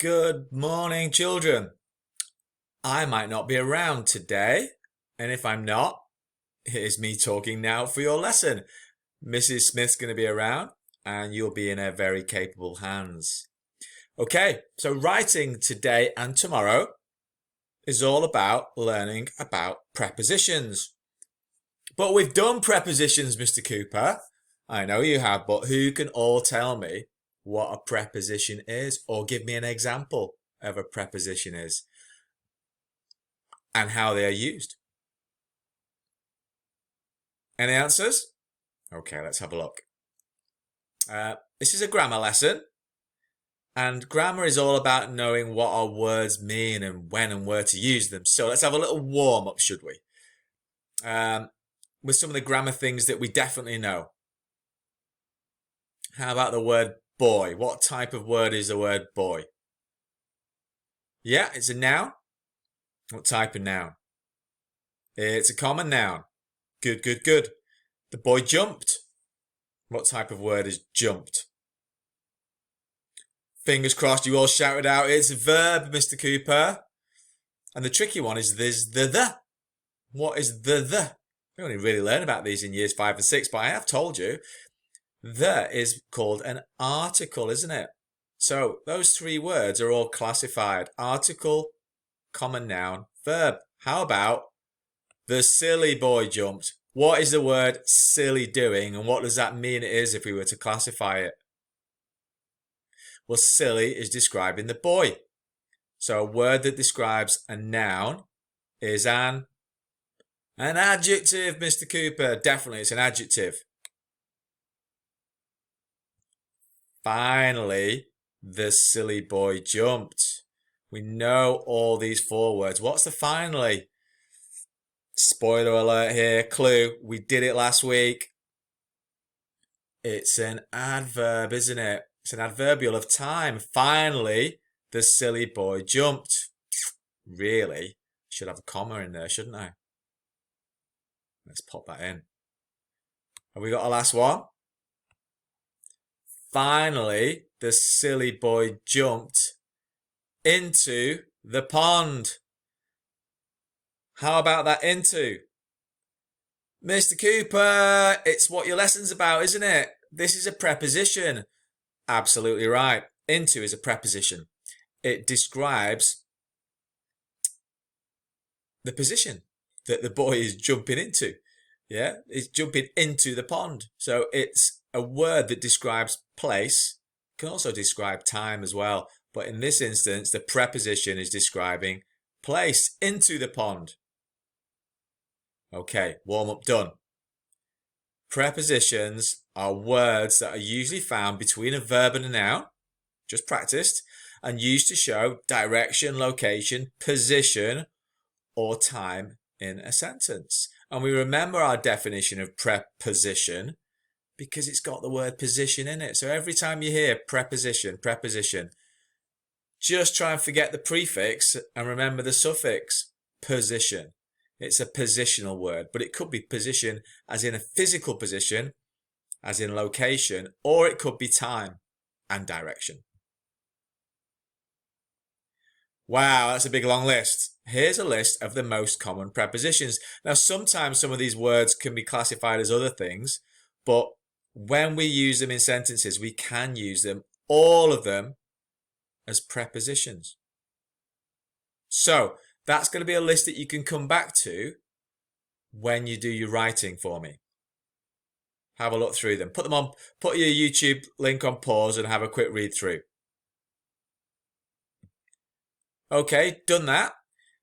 Good morning, children. I might not be around today, and if I'm not, here's me talking now for your lesson. Mrs. Smith's going to be around, and you'll be in her very capable hands. Okay, so writing today and tomorrow is all about learning about prepositions. But we've done prepositions, Mr. Cooper. I know you have, but who can all tell me what a preposition is, or give me an example of a preposition is and how they are used? Any answers? Okay, let's have a look. This is a grammar lesson, and grammar is all about knowing what our words mean and when and where to use them. So let's have a little warm up, should we? With some of the grammar things that we definitely know. How about the word boy? What type of word is the word boy? Yeah, it's a noun. What type of noun? It's a common noun. Good, good, good. The boy jumped. What type of word is jumped? Fingers crossed you all shouted out, it's a verb, Mr. Cooper. And the tricky one is there's the. What is the? We only really learn about these in years 5 and 6, but I have told you, the is called an article, isn't it? So those three words are all classified. Article, common noun, verb. How about the silly boy jumped? What is the word silly doing, and what does that mean it is if we were to classify it? Well, silly is describing the boy. So a word that describes a noun is an adjective, Mr. Cooper. Definitely, it's an adjective. Finally, the silly boy jumped. We know all these four words. What's the finally? Spoiler alert here, clue. We did it last week. It's an adverb, isn't it? It's an adverbial of time. Finally, the silly boy jumped. Really? Should have a comma in there, shouldn't I? Let's pop that in. Have we got a last one? Finally, the silly boy jumped into the pond. How about that into? Mr. Cooper, it's what your lesson's about, isn't it? This is a preposition. Absolutely right. Into is a preposition. It describes the position that the boy is jumping into. Yeah, it's jumping into the pond. So it's a word that describes place. It can also describe time as well. But in this instance, the preposition is describing place, into the pond. Okay, warm up done. Prepositions are words that are usually found between a verb and a noun, just practiced, and used to show direction, location, position, or time in a sentence. And we remember our definition of preposition because it's got the word position in it. So every time you hear preposition, just try and forget the prefix and remember the suffix, position. It's a positional word, but it could be position as in a physical position, as in location, or it could be time and direction. Wow, that's a big long list. Here's a list of the most common prepositions. Now, sometimes some of these words can be classified as other things, but when we use them in sentences, we can use them, all of them, as prepositions. So, that's going to be a list that you can come back to when you do your writing for me. Have a look through them. Put your YouTube link on pause and have a quick read through. Okay, done that.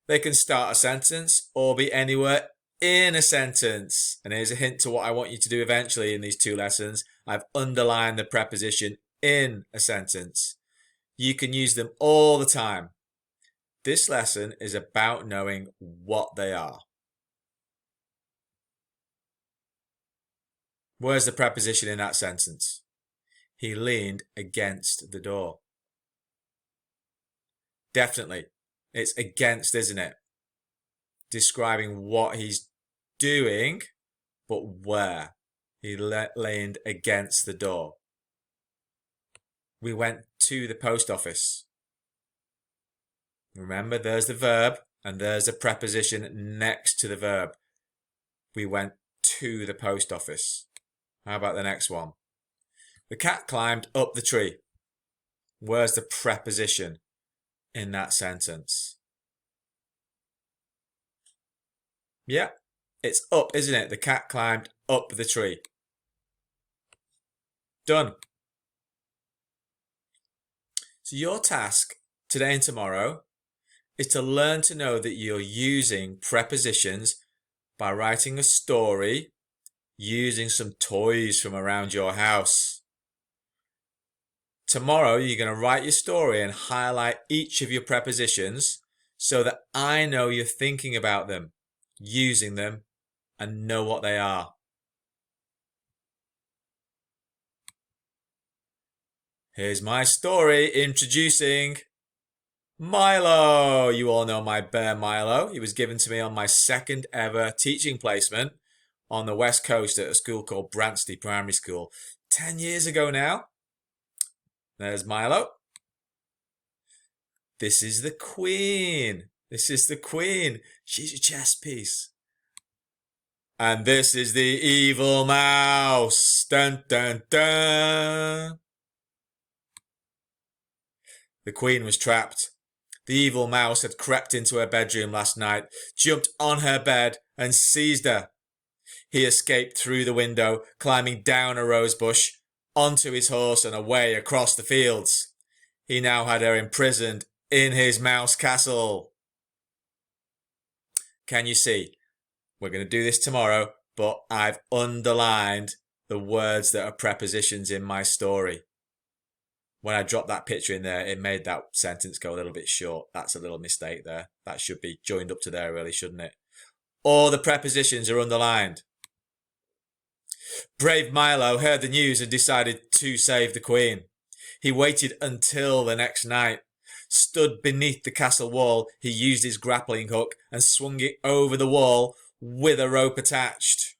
They can start a sentence or be anywhere in a sentence. And here's a hint to what I want you to do eventually in these two lessons. I've underlined the preposition in a sentence. You can use them all the time. This lesson is about knowing what they are. Where's the preposition in that sentence? He leaned against the door. Definitely. It's against, isn't it? Describing what he's doing, but where. He leaned against the door. We went to the post office. Remember, there's the verb and there's a preposition next to the verb. We went to the post office. How about the next one? The cat climbed up the tree. Where's the preposition in that sentence? Yeah, it's up, isn't it? The cat climbed up the tree. Done. So your task today and tomorrow is to learn to know that you're using prepositions by writing a story using some toys from around your house. Tomorrow you're going to write your story and highlight each of your prepositions so that I know you're thinking about them, using them, and know what they are. Here's my story introducing Milo. You all know my bear Milo. He was given to me on my second ever teaching placement on the West Coast at a school called Branstey Primary School. 10 years ago now. There's Milo. This is the Queen. This is the Queen. She's a chess piece. And this is the evil mouse. Dun, dun, dun. The Queen was trapped. The evil mouse had crept into her bedroom last night, jumped on her bed and seized her. He escaped through the window, climbing down a rose bush, onto his horse and away across the fields. He now had her imprisoned in his mouse castle. Can you see? We're going to do this tomorrow, but I've underlined the words that are prepositions in my story. When I dropped that picture in there, it made that sentence go a little bit short. That's a little mistake there. That should be joined up to there really, shouldn't it? All the prepositions are underlined. Brave Milo heard the news and decided to save the Queen. He waited until the next night. Stood beneath the castle wall, he used his grappling hook and swung it over the wall with a rope attached.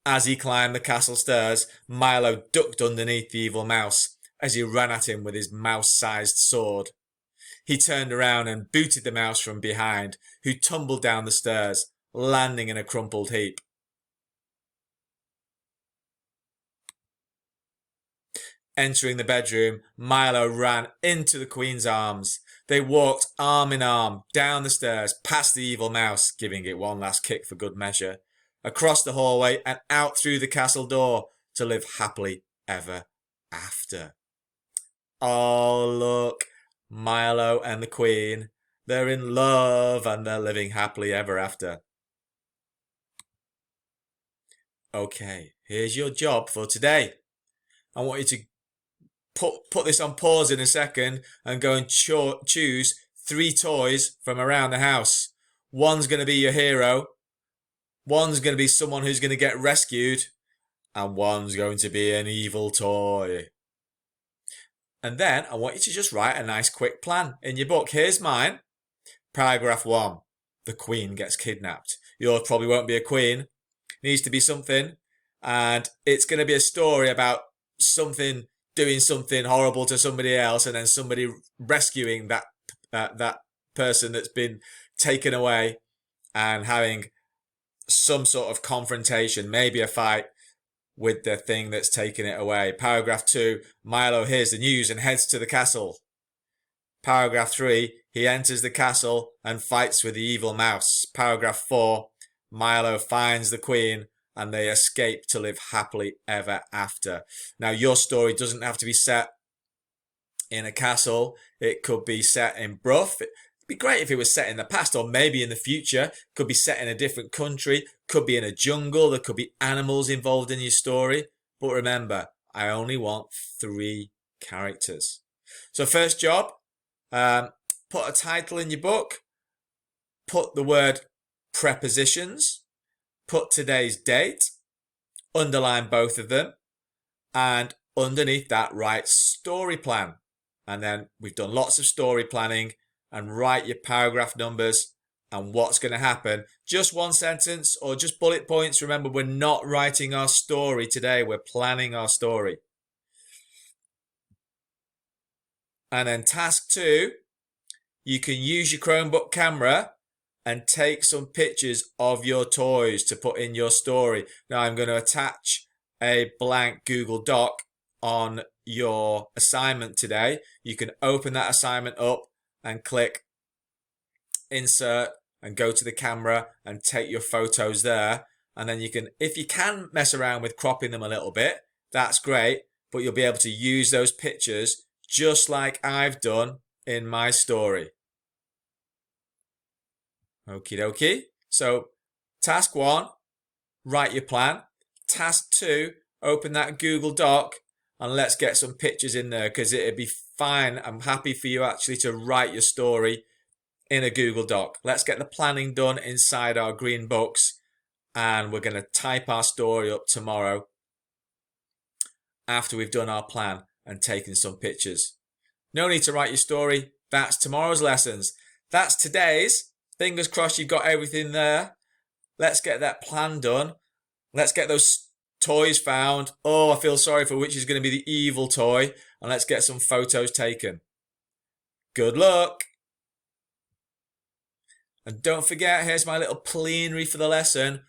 As he climbed the castle stairs, Milo ducked underneath the evil mouse as he ran at him with his mouse-sized sword. He turned around and booted the mouse from behind, who tumbled down the stairs, landing in a crumpled heap. Entering the bedroom, Milo ran into the Queen's arms. They walked arm in arm down the stairs, past the evil mouse, giving it one last kick for good measure, across the hallway and out through the castle door to live happily ever after. Oh, look, Milo and the Queen, they're in love and they're living happily ever after. Okay, here's your job for today. I want you to put this on pause in a second and go and choose 3 toys from around the house. One's going to be your hero. One's going to be someone who's going to get rescued. And one's going to be an evil toy. And then I want you to just write a nice quick plan in your book. Here's mine. Paragraph 1. The Queen gets kidnapped. Yours probably won't be a queen. It needs to be something. And it's going to be a story about something doing something horrible to somebody else and then somebody rescuing that person that's been taken away and having some sort of confrontation, maybe a fight with the thing that's taken it away. Paragraph 2, Milo hears the news and heads to the castle. Paragraph 3, he enters the castle and fights with the evil mouse. Paragraph 4, Milo finds the Queen and they escape to live happily ever after. Now, your story doesn't have to be set in a castle. It could be set in Bruff. It'd be great if it was set in the past or maybe in the future. Could be set in a different country. Could be in a jungle. There could be animals involved in your story. But remember, I only want 3 characters. So first job, put a title in your book. Put the word prepositions. Put today's date, underline both of them, and underneath that write story plan. And then we've done lots of story planning, and write your paragraph numbers and what's going to happen. Just one sentence or just bullet points. Remember, we're not writing our story today, we're planning our story. And then task 2, you can use your Chromebook camera and take some pictures of your toys to put in your story. Now I'm going to attach a blank Google Doc on your assignment today. You can open that assignment up and click insert and go to the camera and take your photos there. And then you can, if you can mess around with cropping them a little bit, that's great, but you'll be able to use those pictures just like I've done in my story. Okie dokie. So task 1, write your plan. Task 2, open that Google Doc and let's get some pictures in there, because it'd be fine. I'm happy for you actually to write your story in a Google Doc. Let's get the planning done inside our green books, and we're going to type our story up tomorrow after we've done our plan and taken some pictures. No need to write your story. That's tomorrow's lessons. That's today's. Fingers crossed you've got everything there. Let's get that plan done. Let's get those toys found. Oh, I feel sorry for which is going to be the evil toy. And let's get some photos taken. Good luck. And don't forget, here's my little plenary for the lesson.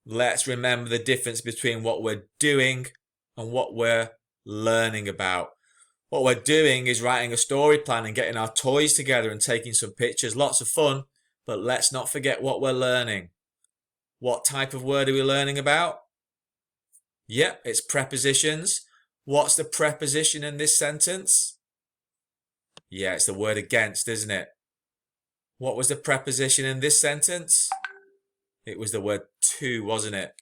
Let's remember the difference between what we're doing and what we're learning about. What we're doing is writing a story plan and getting our toys together and taking some pictures. Lots of fun. But let's not forget what we're learning. What type of word are we learning about? Yep, it's prepositions. What's the preposition in this sentence? Yeah, it's the word against, isn't it? What was the preposition in this sentence? It was the word to, wasn't it?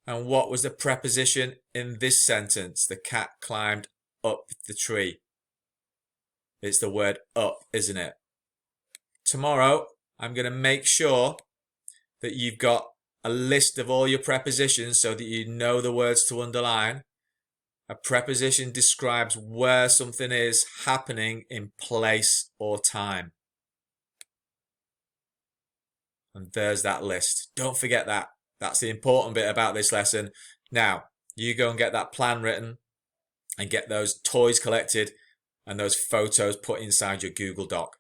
And what was the preposition in this sentence? The cat climbed up the tree. It's the word up, isn't it? Tomorrow, I'm going to make sure that you've got a list of all your prepositions so that you know the words to underline. A preposition describes where something is happening in place or time. And there's that list. Don't forget that. That's the important bit about this lesson. Now, you go and get that plan written and get those toys collected and those photos put inside your Google Doc.